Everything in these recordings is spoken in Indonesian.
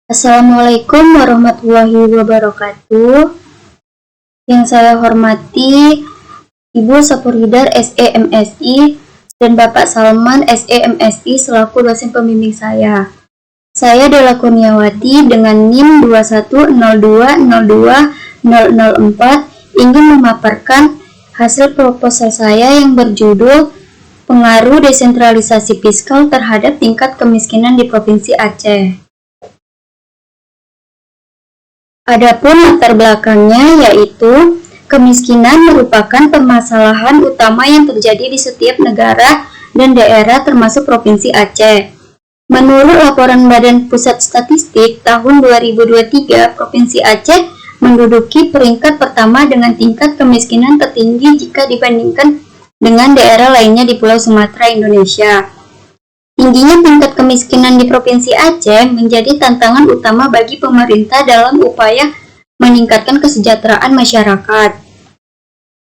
Assalamualaikum warahmatullahi wabarakatuh. Yang saya hormati Ibu Sapuridar SE MSI dan Bapak Salman SE MSI selaku dosen pembimbing saya. Saya Della Kurniawati dengan NIM 210202004 ingin memaparkan hasil proposal saya yang berjudul Pengaruh Desentralisasi Fiskal terhadap Tingkat Kemiskinan di Provinsi Aceh. Adapun latar belakangnya yaitu kemiskinan merupakan permasalahan utama yang terjadi di setiap negara dan daerah termasuk Provinsi Aceh. Menurut laporan Badan Pusat Statistik tahun 2023, Provinsi Aceh menduduki peringkat pertama dengan tingkat kemiskinan tertinggi jika dibandingkan dengan daerah lainnya di Pulau Sumatera, Indonesia. Tingginya tingkat kemiskinan di Provinsi Aceh menjadi tantangan utama bagi pemerintah dalam upaya meningkatkan kesejahteraan masyarakat.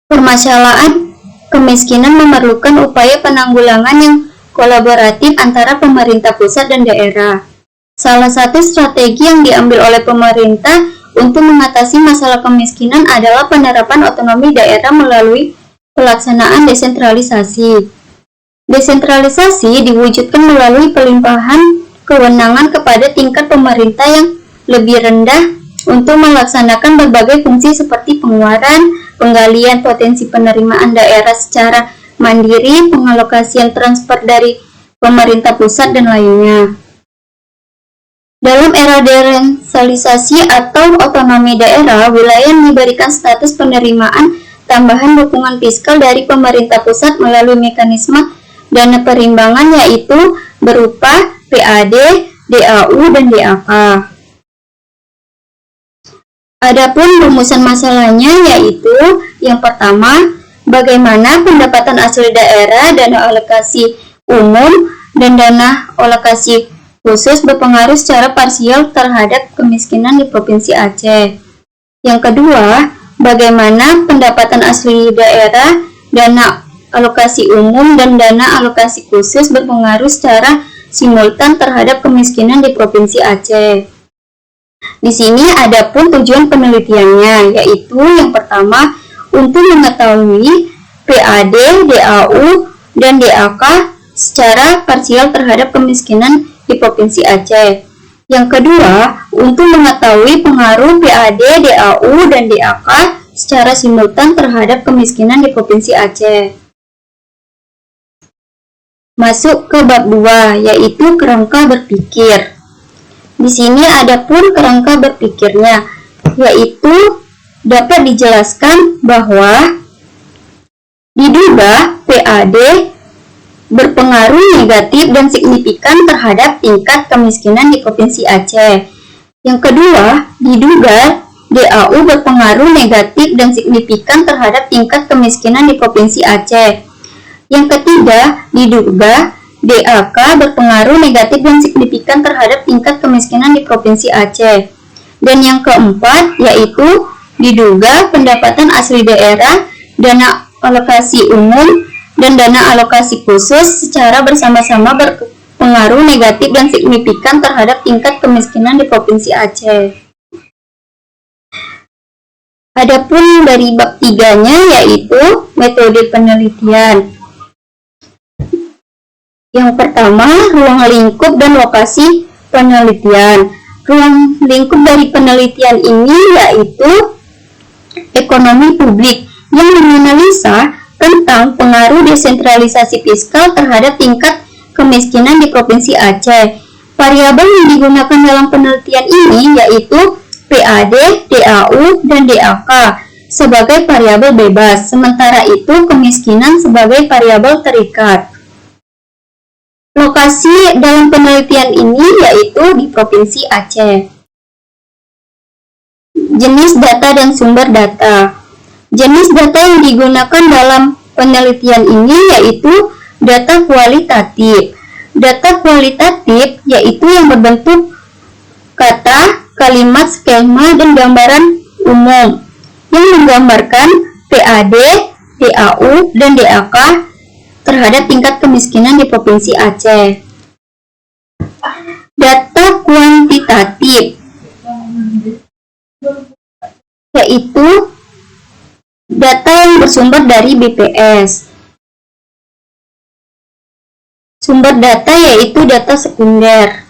Permasalahan kemiskinan memerlukan upaya penanggulangan yang kolaboratif antara pemerintah pusat dan daerah. Salah satu strategi yang diambil oleh pemerintah untuk mengatasi masalah kemiskinan adalah penerapan otonomi daerah melalui pelaksanaan desentralisasi. Desentralisasi diwujudkan melalui pelimpahan kewenangan kepada tingkat pemerintah yang lebih rendah untuk melaksanakan berbagai fungsi seperti pengeluaran, penggalian potensi penerimaan daerah secara mandiri, pengalokasian transfer dari pemerintah pusat, dan lainnya. Dalam era desentralisasi atau otonomi daerah, wilayah diberikan status penerimaan tambahan dukungan fiskal dari pemerintah pusat melalui mekanisme dana perimbangan yaitu berupa PAD, DAU, dan DAK. Adapun rumusan masalahnya yaitu yang pertama, bagaimana pendapatan asli daerah, dana alokasi umum, dan dana alokasi khusus berpengaruh secara parsial terhadap kemiskinan di Provinsi Aceh. Yang kedua, bagaimana pendapatan asli daerah, dana alokasi umum, dan dana alokasi khusus berpengaruh secara simultan terhadap kemiskinan di Provinsi Aceh. Di sini ada pun tujuan penelitiannya, yaitu yang pertama, untuk mengetahui PAD, DAU, dan DAK secara parsial terhadap kemiskinan di Provinsi Aceh. Yang kedua, untuk mengetahui pengaruh PAD, DAU, dan DAK secara simultan terhadap kemiskinan di Provinsi Aceh. Masuk ke bab 2, yaitu kerangka berpikir. Di sini ada pun kerangka berpikirnya, yaitu dapat dijelaskan bahwa diduga PAD berpengaruh negatif dan signifikan terhadap tingkat kemiskinan di Provinsi Aceh. Yang kedua, diduga DAU berpengaruh negatif dan signifikan terhadap tingkat kemiskinan di Provinsi Aceh. Yang ketiga, diduga DAK berpengaruh negatif dan signifikan terhadap tingkat kemiskinan di Provinsi Aceh. Dan yang keempat, yaitu diduga pendapatan asli daerah, dana alokasi umum, dan dana alokasi khusus secara bersama-sama berpengaruh negatif dan signifikan terhadap tingkat kemiskinan di Provinsi Aceh. Adapun dari bab 3-nya yaitu metode penelitian. Yang pertama, ruang lingkup dan lokasi penelitian. Ruang lingkup dari penelitian ini yaitu ekonomi publik yang menganalisa tentang pengaruh desentralisasi fiskal terhadap tingkat kemiskinan di Provinsi Aceh. Variabel yang digunakan dalam penelitian ini yaitu PAD, DAU, dan DAK sebagai variabel bebas, sementara itu kemiskinan sebagai variabel terikat. Lokasi dalam penelitian ini yaitu di Provinsi Aceh. Jenis data dan sumber data. Jenis data yang digunakan dalam penelitian ini yaitu data kualitatif. Data kualitatif yaitu yang berbentuk kata, kalimat, skema, dan gambaran umum yang menggambarkan PAD, DAU, dan DAK terhadap tingkat kemiskinan di Provinsi Aceh. Data kuantitatif bersumber dari BPS. Sumber data yaitu data sekunder.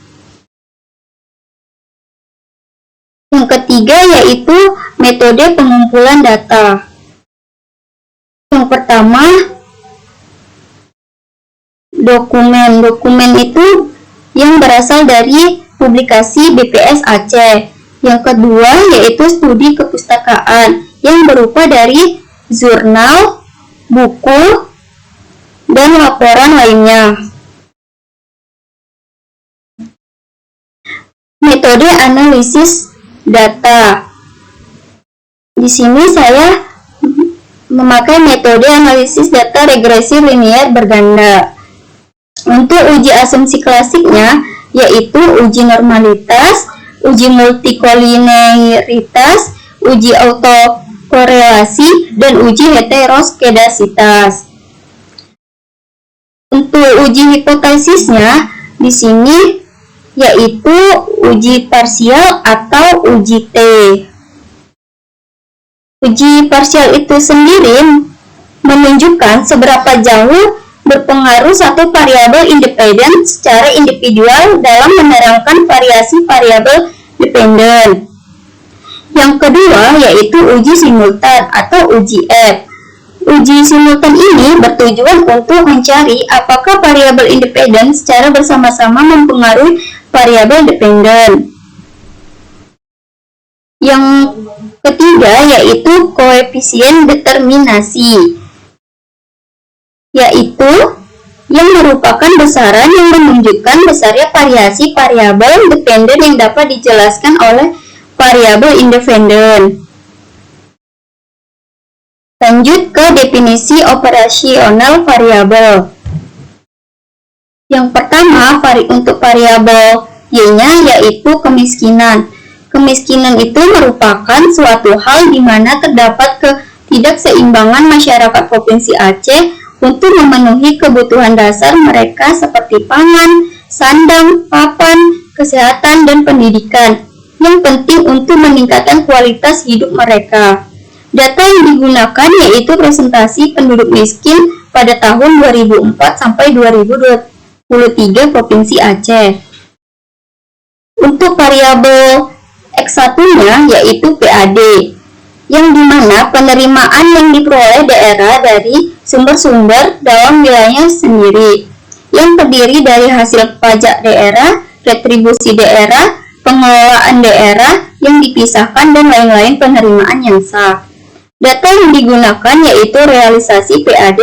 Yang ketiga yaitu metode pengumpulan data. Yang pertama, dokumen. Dokumen itu yang berasal dari publikasi BPS Aceh. Yang kedua yaitu studi kepustakaan yang berupa dari jurnal, buku, dan laporan lainnya. Metode analisis data. Di sini saya memakai metode analisis data regresi linear berganda. Untuk uji asumsi klasiknya yaitu uji normalitas, uji multikolinearitas, uji autokorelasi, dan uji heteroskedasitas. Untuk uji hipotesisnya di sini yaitu uji parsial atau uji T. Uji parsial itu sendiri menunjukkan seberapa jauh berpengaruh satu variabel independen secara individual dalam menerangkan variasi variabel dependen. Yang kedua yaitu uji simultan atau uji F. Uji simultan ini bertujuan untuk mencari apakah variabel independen secara bersama-sama mempengaruhi variabel dependen. Yang ketiga yaitu koefisien determinasi, yaitu yang merupakan besaran yang menunjukkan besarnya variasi variabel dependen yang dapat dijelaskan oleh variabel independen. Lanjut ke definisi operasional variabel. Yang pertama, untuk variabel Y-nya yaitu kemiskinan. Kemiskinan itu merupakan suatu hal di mana terdapat ketidakseimbangan masyarakat Provinsi Aceh untuk memenuhi kebutuhan dasar mereka seperti pangan, sandang, papan, kesehatan, dan pendidikan yang penting untuk meningkatkan kualitas hidup mereka. Data yang digunakan yaitu presentasi penduduk miskin pada tahun 2004 sampai 2023 Provinsi Aceh. Untuk variabel X1-nya yaitu PAD, yang dimana penerimaan yang diperoleh daerah dari sumber-sumber dalam wilayahnya sendiri, yang terdiri dari hasil pajak daerah, retribusi daerah, pengelolaan daerah yang dipisahkan, dan lain-lain penerimaan yang sah. Data yang digunakan yaitu realisasi PAD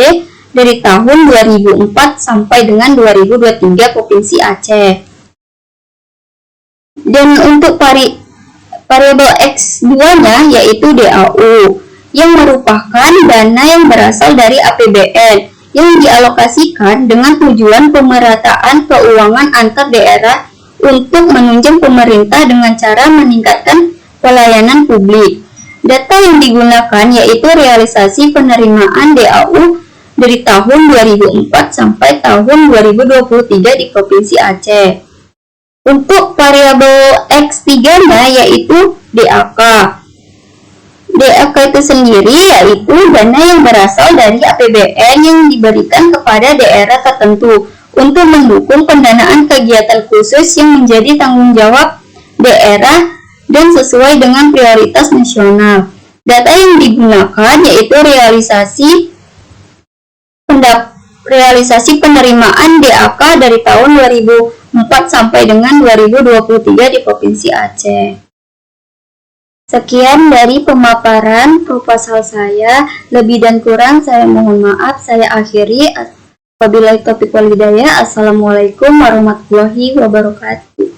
dari tahun 2004 sampai dengan 2023 Provinsi Aceh. Dan untuk variabel X2-nya yaitu DAU, yang merupakan dana yang berasal dari APBN yang dialokasikan dengan tujuan pemerataan keuangan antar daerah untuk menunjang pemerintah dengan cara meningkatkan pelayanan publik. Data yang digunakan yaitu realisasi penerimaan DAU dari tahun 2004 sampai tahun 2023 di Provinsi Aceh. Untuk variabel X3-nya yaitu DAK. DAK itu sendiri yaitu dana yang berasal dari APBN yang diberikan kepada daerah tertentu untuk mendukung pendanaan kegiatan khusus yang menjadi tanggung jawab daerah dan sesuai dengan prioritas nasional. Data yang digunakan yaitu realisasi penerimaan DAK dari tahun 2004 sampai dengan 2023 di Provinsi Aceh. Sekian dari pemaparan proposal saya. Lebih dan kurang saya mohon maaf. Saya akhiri. Wabillahi taufiq wal hidayah. Assalamualaikum warahmatullahi wabarakatuh.